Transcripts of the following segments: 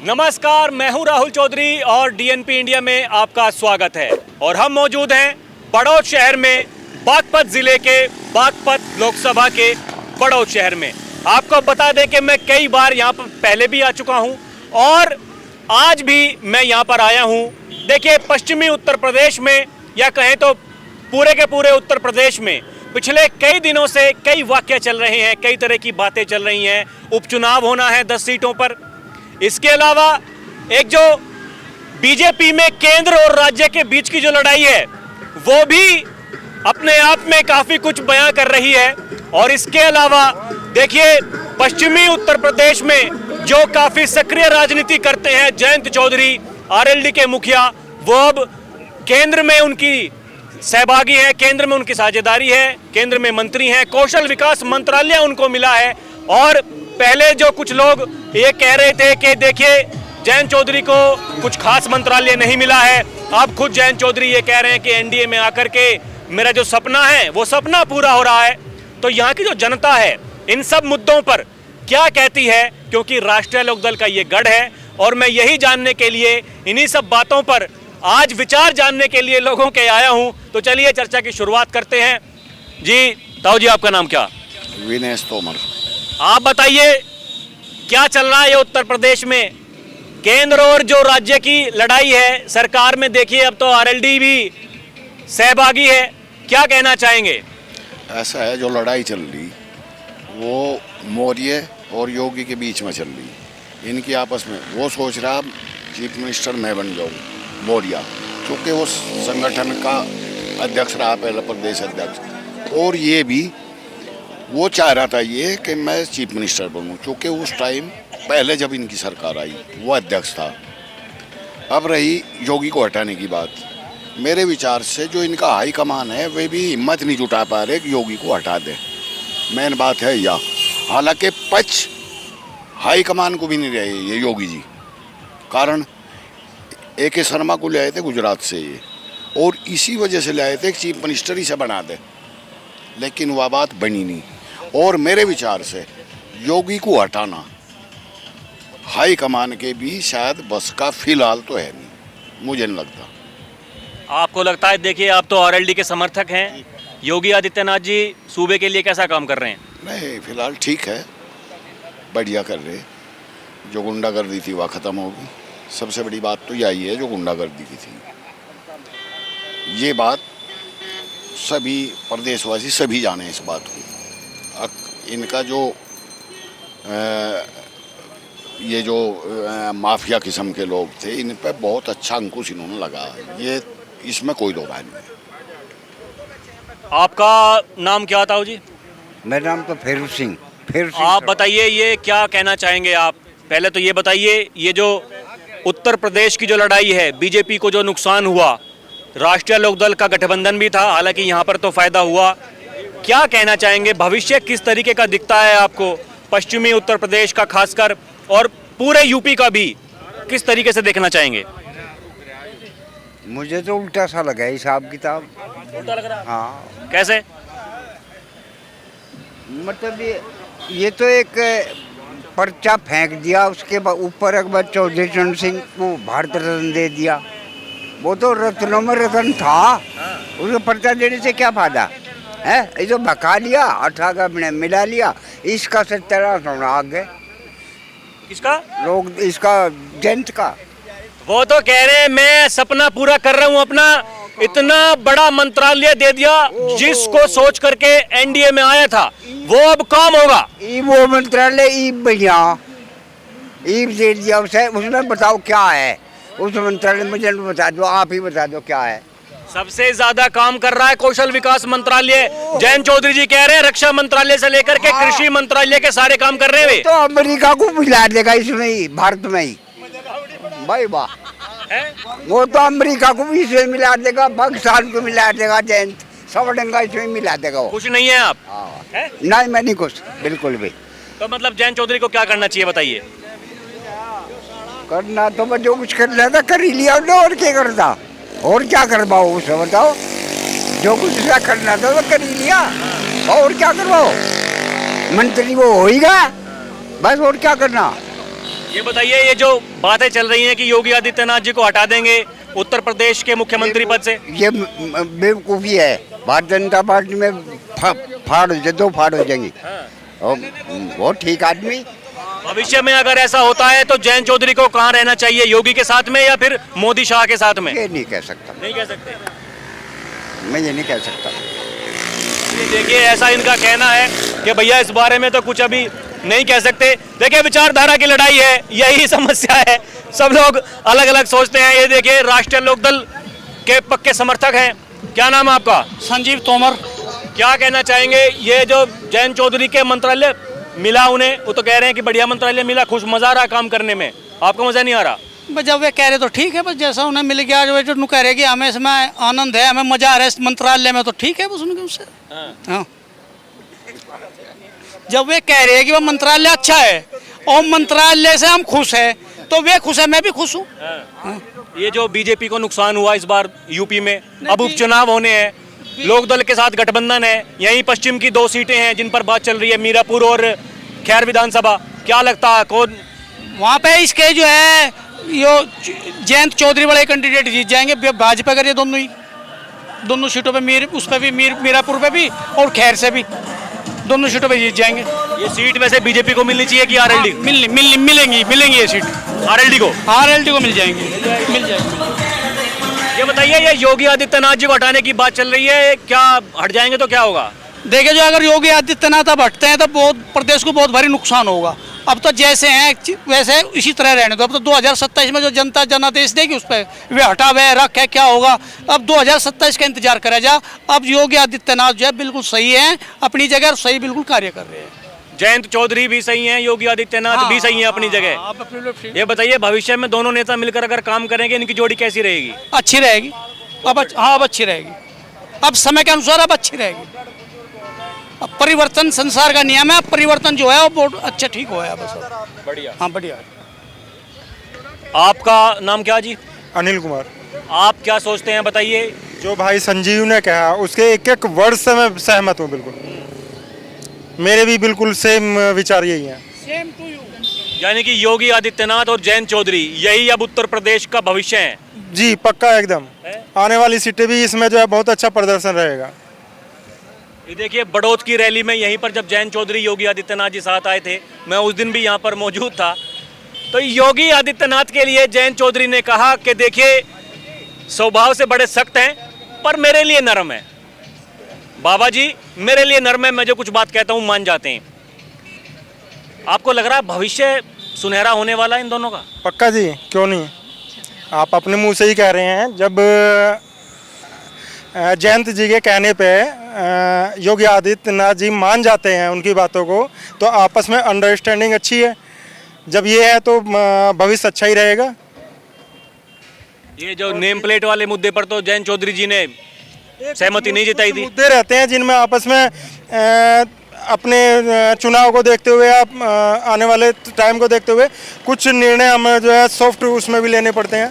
नमस्कार, मैं हूं राहुल चौधरी और डीएनपी इंडिया में आपका स्वागत है। और हम मौजूद हैं बड़ौद शहर में, बागपत जिले के बागपत लोकसभा के बड़ौद शहर में। आपको बता दें कि मैं कई बार यहां पर पहले भी आ चुका हूं और आज भी मैं यहां पर आया हूं। देखिए, पश्चिमी उत्तर प्रदेश में या कहें तो पूरे के पूरे उत्तर प्रदेश में पिछले कई दिनों से कई वाक़ये चल रहे हैं, कई तरह की बातें चल रही हैं। उपचुनाव होना है 10 सीटों पर। इसके अलावा एक जो बीजेपी में केंद्र और राज्य के बीच की जो लड़ाई है वो भी अपने आप में काफी कुछ बयां कर रही है। और इसके अलावा देखिए, पश्चिमी उत्तर प्रदेश में जो काफी सक्रिय राजनीति करते हैं जयंत चौधरी, आरएलडी के मुखिया, वो अब केंद्र में उनकी सहभागी है, केंद्र में उनकी साझेदारी है, केंद्र में मंत्री हैं, कौशल विकास मंत्रालय उनको मिला है। और पहले जो कुछ लोग ये कह रहे थे कि देखिए जयंत चौधरी को कुछ खास मंत्रालय नहीं मिला है, अब खुद जयंत चौधरी ये कह रहे हैं कि एनडीए में आकर के मेरा जो सपना है वो सपना पूरा हो रहा है। तो यहाँ की जो जनता है इन सब मुद्दों पर क्या कहती है, क्योंकि राष्ट्रीय लोकदल का ये गढ़ है और मैं यही जानने के लिए, इन्हीं सब बातों पर आज विचार जानने के लिए लोगों के आया हूँ। तो चलिए चर्चा की शुरुआत करते हैं। जी ताऊ जी, आपका नाम क्या? विनेश तोमर। आप बताइए क्या चल रहा है ये उत्तर प्रदेश में, केंद्र और जो राज्य की लड़ाई है सरकार में। देखिए अब तो आरएलडी भी सहभागी है, क्या कहना चाहेंगे? ऐसा है, जो लड़ाई चल रही वो मौर्य और योगी के बीच में चल रही। इनकी आपस में वो सोच रहा चीफ मिनिस्टर मैं बन जाऊँ, मौर्य, क्योंकि वो संगठन का अध्यक्ष रहा पहले, प्रदेश अध्यक्ष। और ये भी वो चाह रहा था ये कि मैं चीफ मिनिस्टर बनूं, क्योंकि उस टाइम पहले जब इनकी सरकार आई वो अध्यक्ष था। अब रही योगी को हटाने की बात, मेरे विचार से जो इनका हाई कमान है वे भी हिम्मत नहीं जुटा पा रहे कि योगी को हटा दे। मेन बात है यह, हालांकि पच हाई कमान को भी नहीं रहे ये योगी जी। कारण AK शर्मा को ले आए थे गुजरात से ये, और इसी वजह से ले आए थे कि चीफ मिनिस्टर ही से बना दे, लेकिन वह बात बनी नहीं। और मेरे विचार से योगी को हटाना हाई कमान के भी शायद बस का फिलहाल तो है नहीं, मुझे नहीं लगता। आपको लगता है? देखिए आप तो आरएलडी के समर्थक हैं, योगी आदित्यनाथ जी सूबे के लिए कैसा काम कर रहे हैं? नहीं, फिलहाल ठीक है, बढ़िया कर रहे। जो गुंडागर्दी थी वह खत्म होगी। सबसे बड़ी बात तो यही है, जो गुंडागर्दी की थी, ये बात सभी प्रदेशवासी सभी जाने इस बात को। इनका जो ये जो माफिया किस्म के लोग थे, इन पे बहुत अच्छा अंकुश इन्होंने लगा, ये इसमें कोई दो राय नहीं। आपका नाम क्या था जी? मेरा नाम तो फेरू सिंह। आप बताइए ये क्या कहना चाहेंगे आप? पहले तो ये बताइए, ये जो उत्तर प्रदेश की जो लड़ाई है, बीजेपी को जो नुकसान हुआ, राष्ट्रीय लोकदल का गठबंधन भी था, हालांकि यहाँ पर तो फायदा हुआ, क्या कहना चाहेंगे? भविष्य किस तरीके का दिखता है आपको, पश्चिमी उत्तर प्रदेश का खासकर और पूरे यूपी का भी किस तरीके से देखना चाहेंगे? मुझे तो उल्टा सा लगा है हिसाब किताब। उल्टा लग रहा है? हाँ। कैसे? मतलब ये तो एक पर्चा फेंक दिया, उसके ऊपर अकबर चौधरी चरण सिंह को भारत रत्न दे दिया। वो तो रत्नों में रत्न था, उसको पर्चा देने से क्या फायदा है? ये तो भका लिया, 18 का मिला लिया, इसका 17 आगे। किसका? लोग इसका जयंत का। वो तो कह रहे हैं मैं सपना पूरा कर रहा हूँ अपना, इतना बड़ा मंत्रालय दे दिया जिसको सोच करके एनडीए में आया था, वो अब काम होगा। वो मंत्रालय भैया दे दिया उसे, उसमें बताओ क्या है उस मंत्रालय, मुझे बता दो, आप ही बता दो क्या है। सबसे ज्यादा काम कर रहा है कौशल विकास मंत्रालय। जयंत चौधरी जी कह रहे हैं रक्षा मंत्रालय से लेकर के कृषि मंत्रालय के सारे काम कर रहे हैं। तो अमेरिका को मिला देगा इसमें ही, भारत में ही। भाई वाह, वो तो अमेरिका को भी इसमें मिला देगा, पाकिस्तान को मिला देगा, जयंत सब डंगा इसमें मिला देगा। कुछ नहीं है आप? नहीं, मैं नहीं कुछ, बिल्कुल भी। तो मतलब जयंत चौधरी को क्या करना चाहिए बताइए? करना तो मैं जो कुछ करना था कर ही लिया, और क्या करता, और क्या करवाओ उसे बताओ। जो कुछ करना था तो कर ही लिया, और क्या करवाओ। मंत्री वो हो ही गया बस, और क्या करना। ये बताइए, ये जो बातें चल रही हैं कि योगी आदित्यनाथ जी को हटा देंगे उत्तर प्रदेश के मुख्यमंत्री पद से, ये बेवकूफ़ी है। भारतीय जनता पार्टी में फाड़ हो जाएंगी। और वो ठीक आदमी। भविष्य में अगर ऐसा होता है तो जयंत चौधरी को कहाँ रहना चाहिए, योगी के साथ में या फिर मोदी शाह के साथ में? ये नहीं कह सकता, नहीं कह सकते। मैं ये नहीं कह सकता। ये देखिए, ऐसा इनका कहना है कि भैया इस बारे में तो कुछ अभी नहीं कह सकते। देखिए, विचारधारा की लड़ाई है, यही समस्या है, सब लोग अलग अलग सोचते हैं। ये देखिए, राष्ट्रीय लोकदल के पक्के समर्थक हैं। क्या नाम है आपका? संजीव तोमर। क्या कहना चाहेंगे, ये जो जयंत चौधरी के मंत्रालय मिला उन्हें, वो तो कह रहे हैं कि बढ़िया मंत्रालय मिला, खुश मजा आ रहा काम करने में, आपको मजा नहीं आ रहा? बस जब वे कह रहे तो ठीक है, बस जैसा उन्हें मिल गया, जो कह रहे कि हमें इसमें आनंद है, हमें मजा आ रहा है इस मंत्रालय में, तो ठीक है बस उनके उससे। हाँ, जब वे कह रहे हैं कि वह मंत्रालय अच्छा है और मंत्रालय से हम खुश हैं, तो वे खुश है, मैं भी खुश हूँ। ये जो बीजेपी को नुकसान हुआ इस बार यूपी में, अब उपचुनाव होने हैं, लोकदल के साथ गठबंधन है, यहीं पश्चिम की 2 सीटें हैं जिन पर बात चल रही है, मीरापुर और खैर विधानसभा, क्या लगता है कौन वहाँ पे इसके जो है यो जयंत चौधरी वाले कैंडिडेट जीत जाएंगे, भाजपा कर ये दोनों सीटों पे, उस पर भी मीरापुर पे भी और खैर से भी, दोनों सीटों पे जीत जाएंगे। ये सीट वैसे बीजेपी को मिलनी चाहिए कि आरएलडी? मिलेंगी ये सीट आरएलडी को मिल जाएंगी। ये बताइए, ये योगी आदित्यनाथ जी को हटाने की बात चल रही है, क्या हट जाएंगे तो क्या होगा? देखिए, जो अगर योगी आदित्यनाथ अब हटते हैं तो बहुत प्रदेश को बहुत भारी नुकसान होगा। अब तो जैसे हैं वैसे इसी तरह रहने दो। अब तो 2027 में जो जनता जनादेश देगी उस पर वे हटा वे रख है, क्या होगा अब 2027 का इंतजार करा जा। अब योगी आदित्यनाथ जो है बिल्कुल सही है अपनी जगह, सही बिल्कुल कार्य कर रहे हैं। जयंत चौधरी भी सही हैं, योगी आदित्यनाथ भी सही हैं अपनी जगह। ये बताइए, भविष्य में दोनों नेता मिलकर अगर काम करेंगे, इनकी जोड़ी कैसी रहेगी? अच्छी रहेगी। अब अच्छी रहेगी, अब समय के अनुसार अब अच्छी रहेगी। अब परिवर्तन संसार का नियम है, अब परिवर्तन जो है वो बहुत अच्छा ठीक हुआ है बस। बढ़िया। हाँ बढ़िया। आपका नाम क्या जी? अनिल कुमार। आप क्या सोचते हैं, बताइए। जो भाई संजीव ने कहा उसके एक एक वर्ड से मैं सहमत हूँ बिल्कुल। मेरे भी बिल्कुल सेम विचार यही हैं। Same to you. यानी कि योगी आदित्यनाथ और जयंत चौधरी यही अब उत्तर प्रदेश का भविष्य है? जी पक्का एकदम। आने वाली सीटें भी इसमें जो है बहुत अच्छा प्रदर्शन रहेगा। ये देखिए, बड़ौद की रैली में यहीं पर जब जयंत चौधरी योगी आदित्यनाथ जी साथ आए थे, मैं उस दिन भी यहाँ पर मौजूद था, तो योगी आदित्यनाथ के लिए जयंत चौधरी ने कहा कि देखिए, स्वभाव से बड़े सख्त हैं पर मेरे लिए नरम है। बाबा जी मेरे लिए नरम है, मैं जो कुछ बात कहता हूँ मान जाते हैं। आपको लग रहा है भविष्य सुनहरा होने वाला है इन दोनों का? पक्का जी, क्यों नहीं। आप अपने मुंह से ही कह रहे हैं। जब जयंत जी के कहने पे योगी आदित्यनाथ जी मान जाते हैं उनकी बातों को, तो आपस में अंडरस्टैंडिंग अच्छी है। जब ये है तो भविष्य अच्छा ही रहेगा। ये जो नेम प्लेट वाले मुद्दे पर तो जयंत चौधरी जी ने सहमति नहीं जताई थी। मुद्दे रहते हैं जिनमें आपस में अपने चुनाव को देखते हुए, आप आने वाले टाइम को देखते हुए कुछ निर्णय हमें जो है सॉफ्ट उसमें भी लेने पड़ते हैं।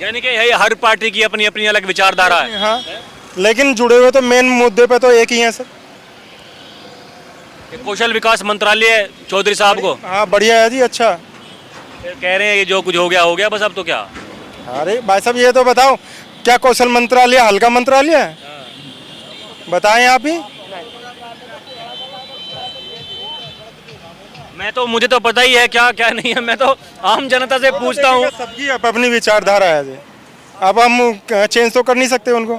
यानी कि यही हर पार्टी की अपनी अपनी अलग विचारधारा है। हाँ, लेकिन जुड़े हुए तो मेन मुद्दे पे तो एक ही हैं सर। कौशल विकास मंत्रालय चौधरी साहब को, हाँ बढ़िया है जी, अच्छा। कह रहे हैं कि जो कुछ हो गया बस, अब तो क्या। अरे भाई साहब ये तो बताओ, क्या कौशल मंत्रालय हल्का मंत्रालय है? बताएं आप ही। मुझे तो पता ही है क्या क्या नहीं है, मैं तो आम जनता से पूछता हूँ। सबकी अपनी विचारधारा है जी, अब हम चेंज तो कर नहीं सकते उनको।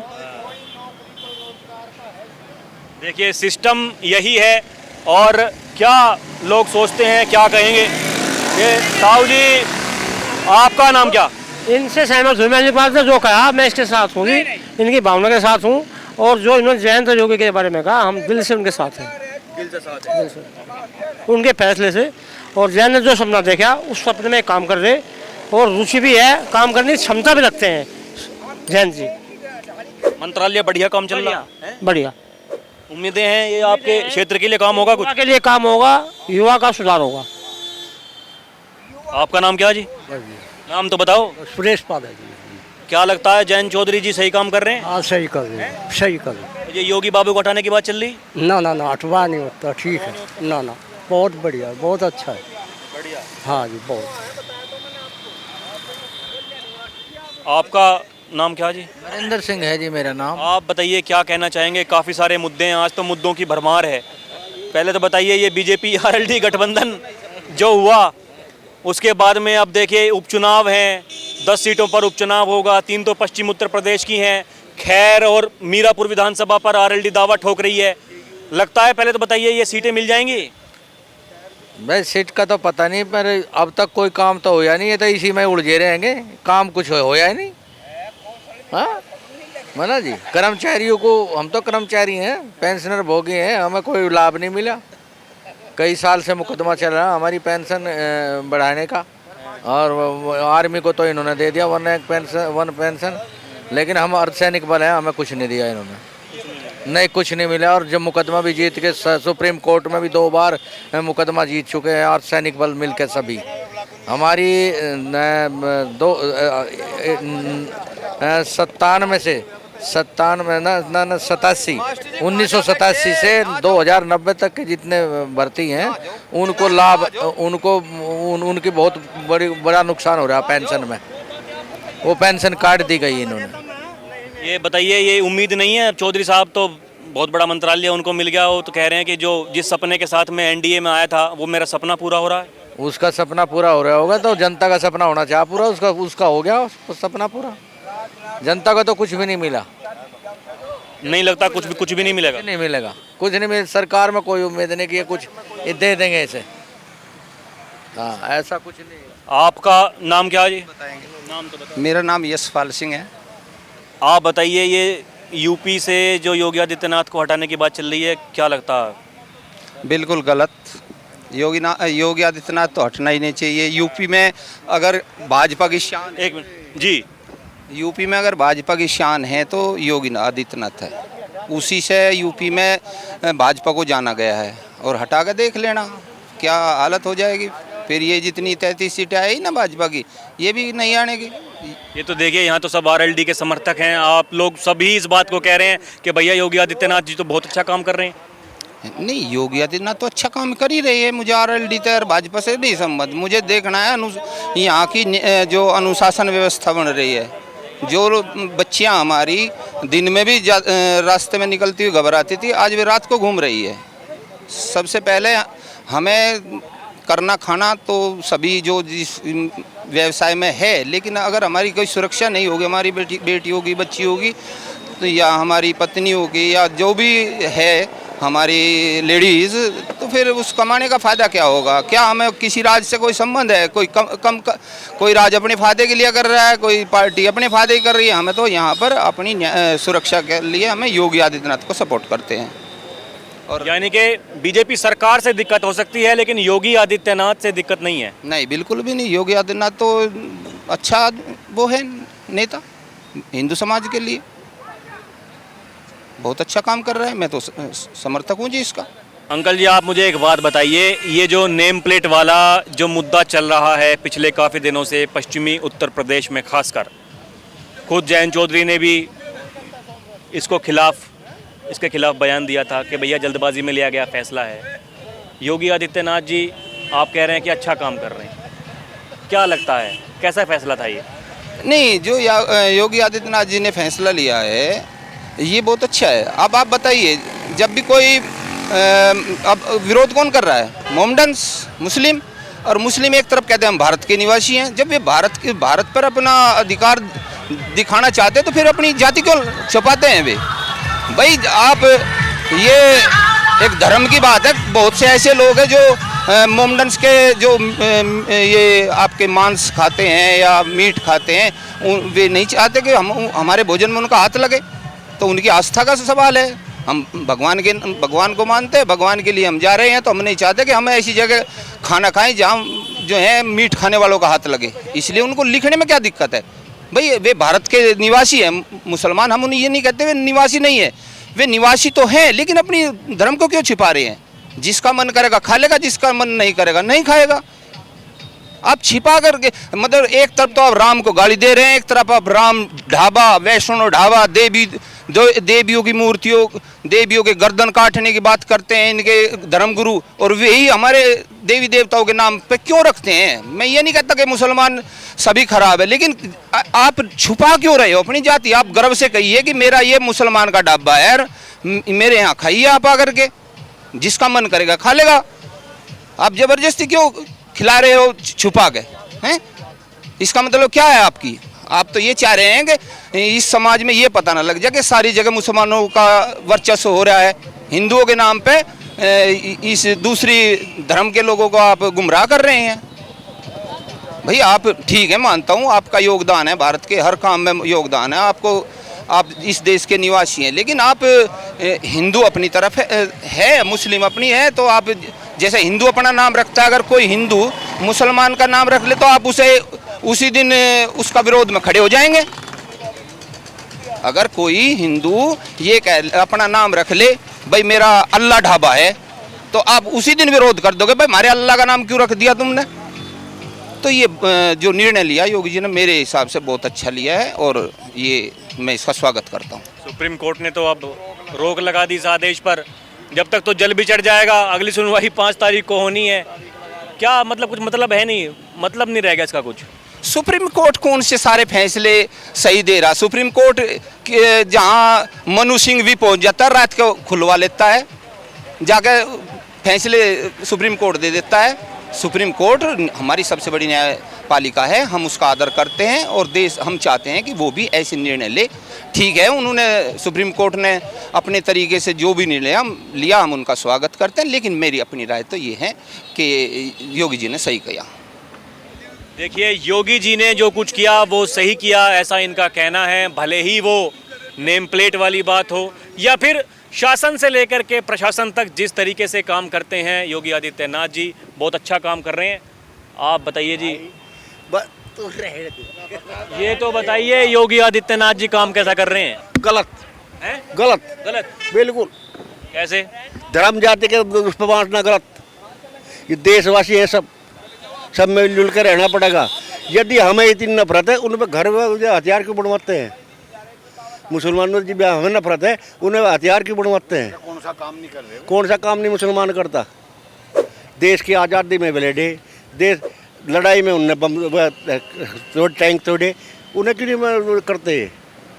देखिए, सिस्टम यही है और क्या लोग सोचते हैं, क्या कहेंगे। ये साहू जी, आपका नाम क्या? इनसे सहमत हूँ, मैंने बात से जो कहा मैं इसके साथ हूँ, इनकी भावना के साथ हूँ। और जो इन्होंने जयंत योगी के बारे में कहा, हम दिल से उनके साथ हैं, दिल से साथ है। दिल से उनके फैसले से। और जयंत ने जो सपना देखा उस सपने में काम कर रहे, और रुचि भी है, काम करने की क्षमता भी रखते हैं जयंत जी। मंत्रालय बढ़िया काम चल रहा है, बढ़िया। उम्मीदें हैं ये आपके क्षेत्र के लिए काम होगा, कुछ युवा के लिए काम होगा, युवा का सुधार होगा। आपका नाम क्या जी? नाम तो बताओ। सुरेश पादा जी। क्या लगता है जयंत चौधरी जी सही काम कर रहे हैं? हाँ सही कर रहे हैं, सही कर रहे हैं। ये योगी बाबू को हटाने की बात चल रही? ना ना ना, अटवा नहीं होता, ठीक है। ना ना, बहुत बढ़िया, बहुत अच्छा है। बढ़िया। हाँ जी बहुत। आपका नाम क्या जी? नरेंद्र सिंह है जी मेरा नाम। आप बताइए क्या कहना चाहेंगे? काफ़ी सारे मुद्दे हैं, आज तो मुद्दों की भरमार है। पहले तो बताइए ये बीजेपी आरएलडी गठबंधन जो हुआ उसके बाद में अब देखिए उपचुनाव हैं, 10 सीटों पर उपचुनाव होगा, 3 तो पश्चिम उत्तर प्रदेश की हैं। खैर और मीरापुर विधानसभा पर आरएलडी दावा ठोक रही है। लगता है पहले तो बताइए ये सीटें मिल जाएंगी? भाई सीट का तो पता नहीं, पर अब तक कोई काम तो होया नहीं है, तो इसी में उलझे रहेंगे, काम कुछ होया ही नहीं। हाँ मना जी, कर्मचारियों को, हम तो कर्मचारी हैं, पेंशनर भोगी हैं, हमें कोई लाभ नहीं मिला। कई साल से मुकदमा चल रहा हमारी पेंशन बढ़ाने का, और आर्मी को तो इन्होंने दे दिया वन पेंशन, लेकिन हम अर्धसैनिक बल हैं, हमें कुछ नहीं दिया इन्होंने, नहीं कुछ नहीं मिला। और जब मुकदमा भी जीत के सुप्रीम कोर्ट में भी 2 बार मुकदमा जीत चुके हैं अर्धसैनिक बल मिलकर सभी। हमारी 1987 से 2090 तक के जितने भर्ती हैं उनको लाभ, उनकी बहुत बड़ा नुकसान हो रहा है पेंशन में, वो पेंशन काट दी गई इन्होंने। ये बताइए ये उम्मीद नहीं है? चौधरी साहब तो बहुत बड़ा मंत्रालय उनको मिल गया, वो तो कह रहे हैं कि जो जिस सपने के साथ में एनडीए में आया था वो मेरा सपना पूरा हो रहा है। उसका सपना पूरा हो रहा होगा तो जनता का सपना होना चाहिए पूरा, उसका हो गया सपना पूरा। जनता को तो कुछ भी नहीं मिला। नहीं लगता कुछ भी नहीं मिलेगा? नहीं मिलेगा, कुछ नहीं मिलेगा। सरकार में कोई उम्मीद नहीं कि ये कुछ ये दे देंगे इसे, हाँ ऐसा कुछ नहीं। आपका नाम क्या है जी? नाम तो बताइए। मेरा नाम यशपाल सिंह है। आप बताइए ये यूपी से जो योगी आदित्यनाथ को हटाने की बात चल रही है, क्या लगता है? बिल्कुल गलत। योगी आदित्यनाथ तो हटना ही नहीं चाहिए। यूपी में अगर भाजपा की शान, एक मिनट जी, यूपी में अगर भाजपा की शान है तो योगी आदित्यनाथ है। उसी से यूपी में भाजपा को जाना गया है, और हटा के देख लेना क्या हालत हो जाएगी। फिर ये जितनी 33 सीटें आई ना भाजपा की, ये भी नहीं आनेगी। ये तो देखिए यहाँ तो सब आरएलडी के समर्थक हैं, आप लोग सभी इस बात को कह रहे हैं कि भैया योगी आदित्यनाथ जी तो बहुत अच्छा काम कर रहे हैं। नहीं, योगी आदित्यनाथ तो अच्छा काम कर ही रही है। मुझे आरएलडी और भाजपा से नहीं संबंध, मुझे देखना है यहाँ की जो अनुशासन व्यवस्था बन रही है। जो बच्चियाँ हमारी दिन में भी रास्ते में निकलती हुई घबराती थी, आज वे रात को घूम रही है। सबसे पहले हमें करना खाना तो सभी जो जिस व्यवसाय में है, लेकिन अगर हमारी कोई सुरक्षा नहीं होगी, हमारी बेटी होगी, बच्ची होगी, तो या हमारी पत्नी होगी, या जो भी है हमारी लेडीज़, तो फिर उस कमाने का फ़ायदा क्या होगा? क्या हमें किसी राज्य से कोई संबंध है? कोई राज्य अपने फ़ायदे के लिए कर रहा है, कोई पार्टी अपने फ़ायदे कर रही है। हमें तो यहाँ पर अपनी सुरक्षा के लिए हमें योगी आदित्यनाथ को सपोर्ट करते हैं। और यानी कि बीजेपी सरकार से दिक्कत हो सकती है, लेकिन योगी आदित्यनाथ से दिक्कत नहीं है? नहीं, बिल्कुल भी नहीं। योगी आदित्यनाथ तो अच्छा वो है नेता, हिंदू समाज के लिए बहुत अच्छा काम कर रहा है। मैं तो समर्थक हूँ जी इसका। अंकल जी आप मुझे एक बात बताइए, ये जो नेम प्लेट वाला जो मुद्दा चल रहा है पिछले काफ़ी दिनों से पश्चिमी उत्तर प्रदेश में खासकर, खुद जयंत चौधरी ने भी इसके खिलाफ बयान दिया था कि भैया जल्दबाजी में लिया गया फैसला है। योगी आदित्यनाथ जी आप कह रहे हैं कि अच्छा काम कर रहे हैं, क्या लगता है कैसा फैसला था ये? नहीं, जो योगी आदित्यनाथ जी ने फैसला लिया है ये बहुत अच्छा है। अब आप बताइए, जब भी कोई अब विरोध कौन कर रहा है? मोमडन्स, मुस्लिम। और मुस्लिम एक तरफ कहते हैं हम भारत के निवासी हैं। जब ये भारत पर अपना अधिकार दिखाना चाहते हैं तो फिर अपनी जाति क्यों छुपाते हैं वे? भाई आप, ये एक धर्म की बात है। बहुत से ऐसे लोग हैं जो मोमडन्स के जो ये आपके मांस खाते हैं या मीट खाते हैं, वे नहीं चाहते कि हमारे भोजन में उनका हाथ लगे। तो उनकी आस्था का सवाल है। हम भगवान को मानते हैं, भगवान के लिए हम जा रहे हैं, तो हम नहीं चाहते कि हम ऐसी जगह खाना खाएं जहाँ जो है मीट खाने वालों का हाथ लगे। इसलिए उनको लिखने में क्या दिक्कत है? भाई वे भारत के निवासी हैं, मुसलमान। हम उन्हें ये नहीं कहते वे निवासी नहीं है, वे निवासी तो हैं, लेकिन अपनी धर्म को क्यों छिपा रहे हैं? जिसका मन करेगा खा लेगा, जिसका मन नहीं करेगा नहीं खाएगा। आप छिपा करके, मतलब एक तरफ तो आप राम को गाली दे रहे हैं, एक तरफ आप राम ढाबा, वैष्णो ढाबा, देवी देवियों की मूर्तियों, देवियों के गर्दन काटने की बात करते हैं इनके धर्मगुरु, और वही हमारे देवी देवताओं के नाम पे क्यों रखते हैं। मैं ये नहीं कहता कि मुसलमान सभी खराब है, लेकिन आप छुपा क्यों रहे हो अपनी जाति। आप गर्व से कहिए कि मेरा ये मुसलमान का ढाबा है, मेरे यहाँ खाइए आप आकर के, जिसका मन करेगा खा लेगा। आप जबरदस्ती क्यों खिला रहे हो छुपा के, हैं? इसका मतलब क्या है आपकी? आप तो ये चाह रहे हैं कि इस समाज में ये पता ना लग जाए कि सारी जगह मुसलमानों का वर्चस्व हो रहा है, हिंदुओं के नाम पे इस दूसरी धर्म के लोगों को आप गुमराह कर रहे हैं। भाई आप ठीक है, मानता हूँ आपका योगदान है, भारत के हर काम में योगदान है आपको, आप इस देश के निवासी हैं, लेकिन आप हिंदू अपनी तरफ है, मुस्लिम अपनी है, तो आप जैसे हिंदू अपना नाम रखता है, अगर कोई हिंदू मुसलमान का नाम रख ले तो आप उसे उसी दिन उसका विरोध में खड़े हो जाएंगे। अगर कोई हिंदू ये अपना नाम रख ले भाई मेरा अल्लाह ढाबा है, तो आप उसी दिन विरोध कर दोगे भाई हमारे अल्लाह का नाम क्यों रख दिया तुमने। तो ये जो निर्णय लिया योगी जी ने मेरे हिसाब से बहुत अच्छा लिया है, और ये मैं इसका स्वागत करता हूँ। सुप्रीम कोर्ट ने तो अब रोक लगा दी इस आदेश पर, जब तक तो जल भी चढ़ जाएगा। अगली सुनवाई 5 तारीख को होनी है। क्या मतलब, कुछ मतलब है नहीं, मतलब नहीं रहेगा इसका कुछ। सुप्रीम कोर्ट कौन से सारे फैसले सही दे रहा। सुप्रीम कोर्ट जहाँ मनु सिंह भी पहुँच जाता है, रात को खुलवा लेता है, जाकर फैसले सुप्रीम कोर्ट दे देता है। सुप्रीम कोर्ट हमारी सबसे बड़ी न्यायपालिका है, हम उसका आदर करते हैं, और देश हम चाहते हैं कि वो भी ऐसे निर्णय ले। ठीक है, उन्होंने सुप्रीम कोर्ट ने अपने तरीके से जो भी निर्णय लिया हम उनका स्वागत करते हैं, लेकिन मेरी अपनी राय तो ये है कि योगी जी ने सही किया। देखिए, योगी जी ने जो कुछ किया वो सही किया, ऐसा इनका कहना है। भले ही वो नेम प्लेट वाली बात हो या फिर शासन से लेकर के प्रशासन तक जिस तरीके से काम करते हैं योगी आदित्यनाथ जी, बहुत अच्छा काम कर रहे हैं। आप बताइए जी, ये तो बताइए योगी आदित्यनाथ जी काम कैसा कर रहे हैं। गलत हैं? गलत गलत बिल्कुल। कैसे? धर्म जाति के उस पर बांटना गलत। ये देशवासी है, सब मिलजुल कर रहना पड़ेगा। यदि हमें इतनी नफरत है, उन पर घर में हथियार क्यों बनवाते हैं। मुसलमानों की हमें नफरत है, उन्हें हथियार क्यों बनवाते हैं। कौन सा काम नहीं कर रहे, कौन सा काम नहीं मुसलमान करता। देश की आज़ादी में लड़े, देश लड़ाई में उनने बम टैंक तोड़े, उन्हें क्यों नहीं करते।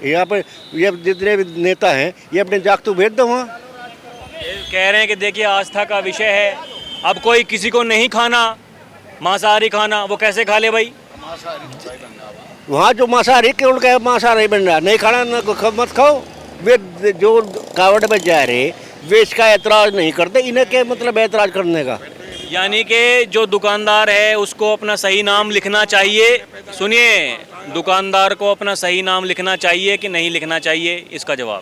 यहाँ पर ये जितने भी नेता हैं ये अपने जागतू भेज दो वहाँ। कह रहे हैं कि देखिए आस्था का विषय है, अब कोई किसी को नहीं खाना, मांसाहारी खाना, वो कैसे खा ले भाई। वहाँ जो मांसाहारी केवल क्या मांसाहारी बन रहा, नहीं खाना ना मत खाओ। वे जो कावड़ में जा रहे वे इसका ऐतराज नहीं करते, इन्हें क्या मतलब ऐतराज करने का। यानी कि जो दुकानदार है उसको अपना सही नाम लिखना चाहिए। सुनिए, दुकानदार को अपना सही नाम लिखना चाहिए कि नहीं लिखना चाहिए, इसका जवाब।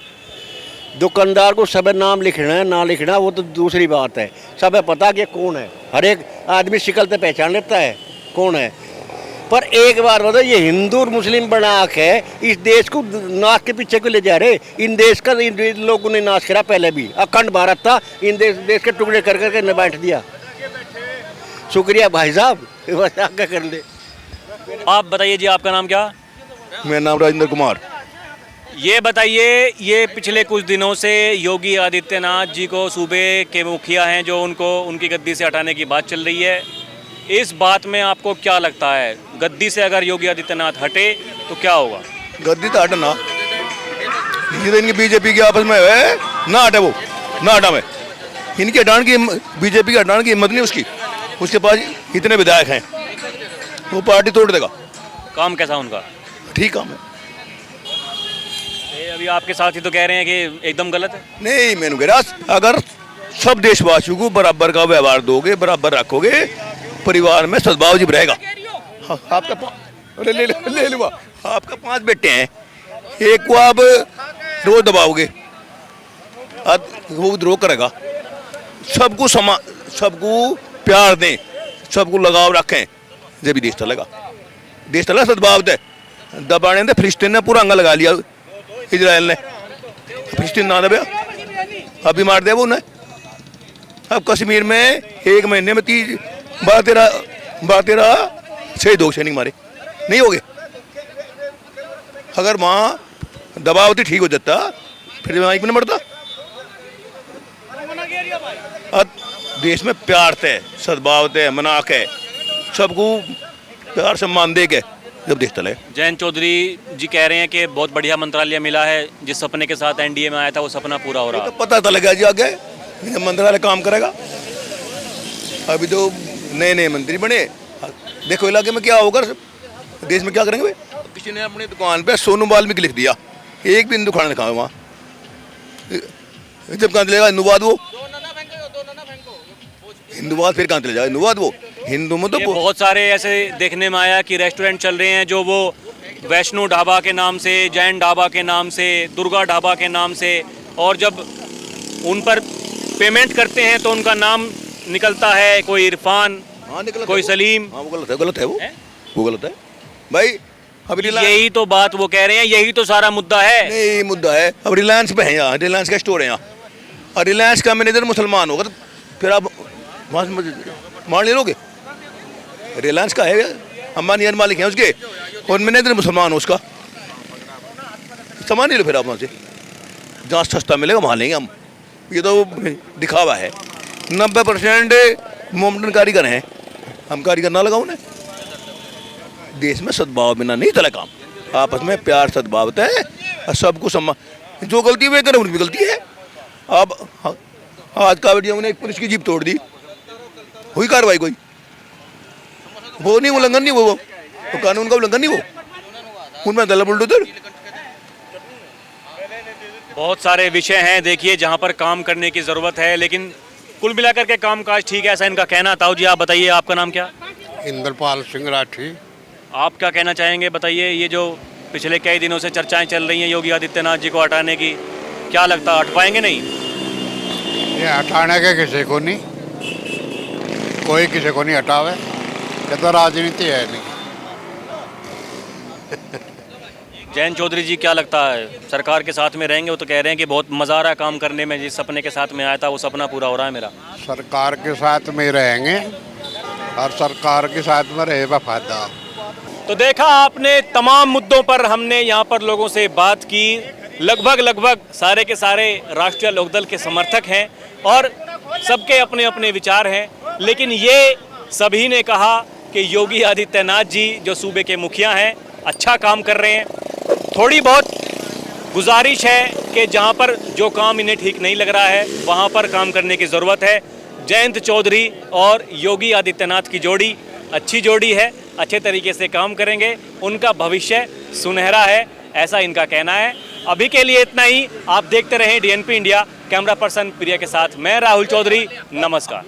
दुकानदार को सब नाम लिखना है ना लिखना वो तो दूसरी बात है, सब है पता कि कौन है। हर एक आदमी शिकल से पहचान लेता है कौन है। पर एक बार बताओ, ये हिंदू और मुस्लिम बना के इस देश को नाश के पीछे को ले जा रहे। इन देश का इन लोगों ने नाश करा, पहले भी अखंड भारत था, इन देश के टुकड़े कर करके न बैठ दिया। शुक्रिया भाई साहब, बस आगे कर ले। आप बताइए जी, आपका नाम क्या? मेरा नाम राजेंद्र कुमार। ये बताइए, ये पिछले कुछ दिनों से योगी आदित्यनाथ जी को सूबे के मुखिया हैं जो उनको उनकी गद्दी से हटाने की बात चल रही है। इस बात में आपको क्या लगता है, गद्दी से अगर योगी आदित्यनाथ हटे तो क्या होगा? गद्दी तो हटना, ये तो इनकी बीजेपी की आपस में है ना, हटे वो ना हटा में। इनके हटाने की, बीजेपी के हटाने की हिम्मत नहीं उसके पास इतने विधायक हैं, वो पार्टी तोड़ देगा। काम कैसा उनका? ठीक काम है। अभी आपके साथी तो कह रहे हैं कि एकदम गलत है। नहीं, मैंने कह रहा अगर सब देशवासियों को बराबर का व्यवहार दोगे, बराबर रखोगे, परिवार में सद्भाव जी रहेगा। आपका ले लो, आपका 5 बेटे हैं, एक को आप रोज दबाओगे, वो विद्रोह करेगा। सबको प्यार दें, सबको लगाव रखें, जब भी देश चलेगा। देश चला सद्भाव दे, दबाने दे। फिलिस्तीन ने पूरा अंगा लगा लिया, इजराइल ने। फिलिस्तीन ना दबे, अभी मार दे वो उन्हें। अब कश्मीर में 1 महीने में 12-13 शहीद हो, सैनिक मारे नहीं हो गए। अगर वहाँ दबाव ठीक हो जाता फिर माइक में नहीं बढ़ता। अब देश में प्यार थे, सद्भाव थे, मना के सबको प्यार सम्मान दे के जब देश चले। जयंत चौधरी जी कह रहे हैं कि बहुत बढ़िया मंत्रालय मिला है, जिस सपने के साथ एनडीए में आया था वो सपना पूरा हो रहा तो है। पता चलेगा जी आगे मंत्रालय काम करेगा। अभी तो नए नए मंत्री बने, देखो इलाके में क्या होगा, देश में क्या करेंगे भाई। किसी ने अपनी दुकान पे सोनू वाल्मीकि लिख दिया, एक भी हिंदू खाना नहीं खाओ वहाँ। जब कहाँ चलेगा हिंदूवाद, वो हिंदूवाद फिर कहाँ चले जाएगा हिंदूवाद। वो हिंदू में तो ये बहुत सारे ऐसे देखने में आया कि रेस्टोरेंट चल रहे हैं जो वो वैष्णो ढाबा के नाम से, जैन ढाबा के नाम से, दुर्गा ढाबा के नाम से, और जब उन पर पेमेंट करते हैं तो उनका नाम निकलता है कोई इरफान, हाँ निकल कोई सलीम। हाँ वो गलत है, गलत है वो गलत है भाई। अब यही तो बात वो कह रहे हैं, यही तो सारा मुद्दा है। नहीं मुद्दा है, अब रिलायंस पे है यहाँ, रिलायंस का स्टोर है यहाँ, और रिलायंस का मैनेजर मुसलमान होगा तो फिर आप वहाँ से मान ले लोगे। रिलायंस का है, अंबानी मालिक है उसके, और मैनेजर मुसलमान हो उसका, सामान नहीं लो फिर आप वहाँ से, जहाँ सस्ता मिलेगा वहाँ लेंगे हम। ये तो दिखावा है। 90% मोमडन कारीगर हैं, हम कारीगर ना लगाओ ना। देश में सद्भाव बिना नहीं चला काम, आपस में प्यार सद्भाव है और सबको सम्मान। जो गलती वे करें उनकी गलती है। अब आज कावड़ियों ने एक पुलिस की जीप तोड़ दी, हुई कार्रवाई कोई? वो नहीं, उल्लंघन नहीं, वो तो कानून का उल्लंघन नहीं, वो उनमें दल बुलडोजर। बहुत सारे विषय हैं देखिए जहाँ पर काम करने की ज़रूरत है, लेकिन कुल मिलाकर के कामकाज ठीक है, ऐसा इनका कहना। ताऊ जी आप बताइए, आपका नाम क्या? इंद्रपाल सिंह राठी। आप क्या कहना चाहेंगे, बताइए। ये जो पिछले कई दिनों से चर्चाएं चल रही हैं योगी आदित्यनाथ जी को हटाने की, क्या लगता है हट पाएंगे? नहीं, ये हटाने के किसी को नहीं, कोई किसी को नहीं हटावे, ये तो राजनीति है नहीं। जयंत चौधरी जी क्या लगता है, सरकार के साथ में रहेंगे? वो तो कह रहे हैं कि बहुत मज़ा आ रहा है काम करने में, जिस सपने के साथ में आया था वो सपना पूरा हो रहा है मेरा। सरकार के साथ में रहेंगे और सरकार के साथ में रहे फायदा। तो देखा आपने, तमाम मुद्दों पर हमने यहाँ पर लोगों से बात की। लगभग सारे के सारे राष्ट्रीय लोकदल के समर्थक हैं और सबके अपने अपने विचार हैं, लेकिन ये सभी ने कहा कि योगी आदित्यनाथ जी जो सूबे के मुखिया हैं अच्छा काम कर रहे हैं। थोड़ी बहुत गुजारिश है कि जहाँ पर जो काम इन्हें ठीक नहीं लग रहा है वहाँ पर काम करने की ज़रूरत है। जयंत चौधरी और योगी आदित्यनाथ की जोड़ी अच्छी जोड़ी है, अच्छे तरीके से काम करेंगे, उनका भविष्य सुनहरा है, ऐसा इनका कहना है। अभी के लिए इतना ही। आप देखते रहें DNP इंडिया। कैमरा पर्सन प्रिया के साथ मैं राहुल चौधरी, नमस्कार।